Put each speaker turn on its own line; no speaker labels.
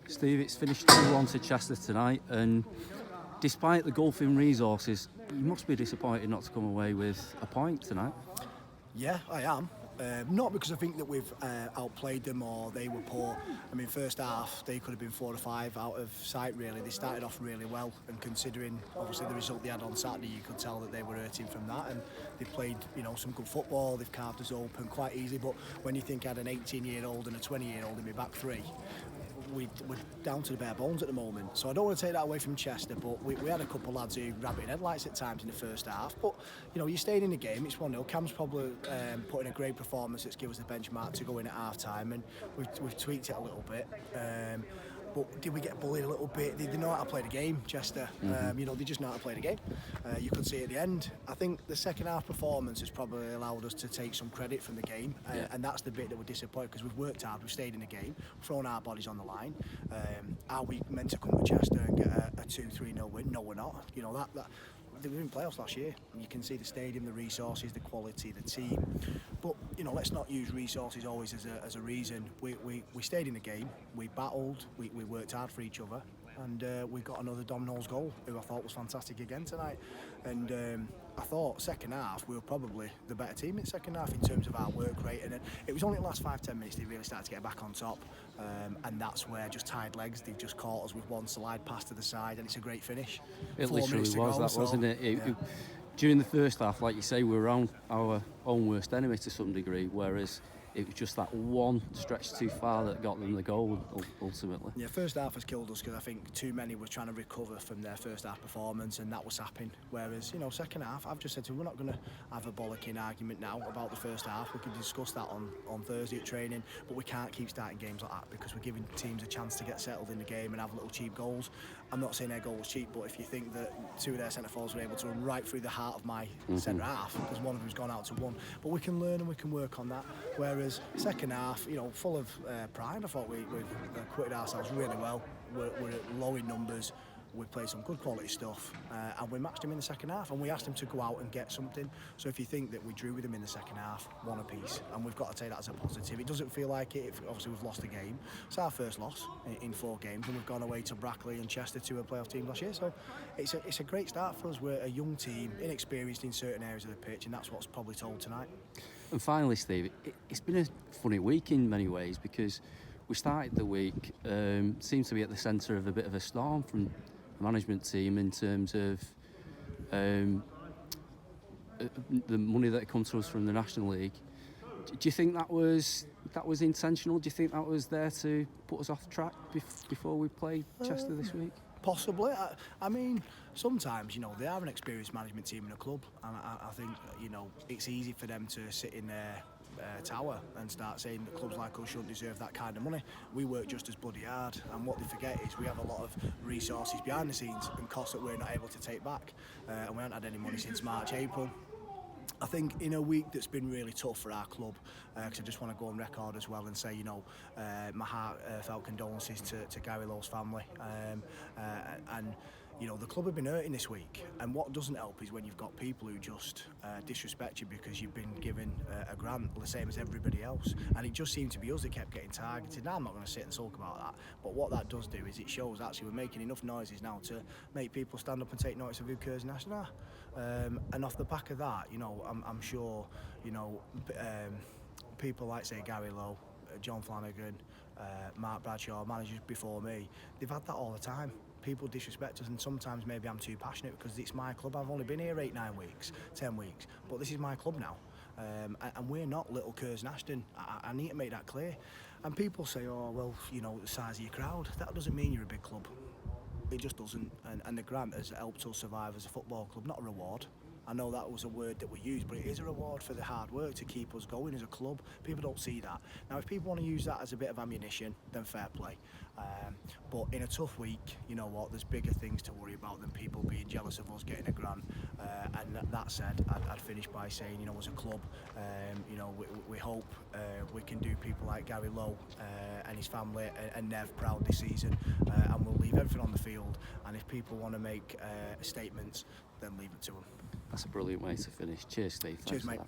Steve, it's finished 2-1 to Chester tonight, and despite the Gulfing resources, you must be disappointed not to come away with a point tonight.
Yeah, I am. Not because I think that we've outplayed them or they were poor. I mean, first half, they could have been 4 or 5 out of sight, really. They started off really well, and considering, obviously, the result they had on Saturday, you could tell that they were hurting from that, and they played, some good football. They've carved us open quite easily, but when you think I had an 18-year-old and a 20-year-old in my back three, we're down to the bare bones at the moment. So I don't want to take that away from Chester, but we had a couple of lads who rabbit in headlights at times in the first half. But, you're staying in the game, it's 1-0. Cam's probably put in a great performance that's given us the benchmark to go in at half-time, and we've tweaked it a little bit. But did we get bullied a little bit? They know how to play the game, Chester. They just know how to play the game. You could see at the end. I think the second half performance has probably allowed us to take some credit from the game, and that's the bit that we're disappointed, because we've worked hard, we've stayed in the game, thrown our bodies on the line. Are we meant to come to Chester and get a 2-3-0 win? No, we're not. They were in playoffs last year. You can see the stadium, the resources, the quality, the team. But let's not use resources always as a reason. We stayed in the game. We battled. We worked hard for each other, and we got another Domino's goal, who I thought was fantastic again tonight. And I thought second half we were probably the better team in the second half in terms of our work rate, and it was only the last 5-10 minutes they really started to get back on top, and that's where just tied legs. They've just caught us with one slide pass to the side, and it's a great finish.
It literally was that, wasn't it? During the first half, like you say, we were on our own worst enemy to some degree, whereas it was just that one stretch too far that got them the goal ultimately.
Yeah, first half has killed us, because I think too many were trying to recover from their first half performance, and that was happening. Whereas, second half, I've just said to them, we're not going to have a bollocking argument now about the first half. We can discuss that on Thursday at training, but we can't keep starting games like that, because we're giving teams a chance to get settled in the game and have little cheap goals. I'm not saying their goal was cheap, but if you think that 2 of their centre-forwards were able to run right through the heart of my centre half, because one of them's gone out to one. But we can learn and we can work on that. Whereas second half, full of pride, I thought we've acquitted ourselves really well. We're low in numbers. We played some good quality stuff, and we matched him in the second half, and we asked him to go out and get something. So if you think that we drew with him in the second half, 1 apiece, and we've got to take that as a positive. It doesn't feel like it. Obviously, we've lost a game. It's our first loss in 4 games, and we've gone away to Brackley and Chester, 2 playoff teams last year. So it's a great start for us. We're a young team, inexperienced in certain areas of the pitch, and that's what's probably told tonight.
And finally, Steve, it's been a funny week in many ways, because we started the week, seems to be at the centre of a bit of a storm from the management team in terms of the money that comes to us from the National League. Do you think that was intentional? Do you think that was there to put us off track before we play Chester this week?
Possibly. I mean, sometimes, they are an experienced management team in a club, and I think, it's easy for them to sit in their tower and start saying that clubs like us shouldn't deserve that kind of money. We work just as bloody hard, and what they forget is we have a lot of resources behind the scenes and costs that we're not able to take back, and we haven't had any money since March, April. I think in a week that's been really tough for our club, because I just want to go on record as well and say, my heartfelt condolences to Gary Lowe's family, and the club have been hurting this week, and what doesn't help is when you've got people who just disrespect you because you've been given a grant the same as everybody else, and it just seemed to be us that kept getting targeted. Now I'm not going to sit and talk about that, but what that does do is it shows actually we're making enough noises now to make people stand up and take notice of who Curzon National are, and off the back of that, I'm sure people like, say, Gary Lowe, John Flanagan, Mark Bradshaw, managers before me, they've had that all the time. People disrespect us, and sometimes maybe I'm too passionate because it's my club. I've only been here 8, 9 weeks, 10 weeks, but this is my club now, and we're not little Curzon Ashton. I need to make that clear. And people say, oh well, the size of your crowd, that doesn't mean you're a big club. It just doesn't, and the grant has helped us survive as a football club, not a reward. I know that was a word that we used, but it is a reward for the hard work to keep us going as a club. People don't see that. Now, if people want to use that as a bit of ammunition, then fair play. But in a tough week, you know what, there's bigger things to worry about than people being jealous of us getting a grant. And that said, I'd finish by saying, as a club, we hope we can do people like Gary Lowe and his family and Nev proud this season, and we'll leave everything on the field. And if people want to make statements, then leave it to them.
That's a brilliant way to finish. Cheers, Steve.
Cheers, mate.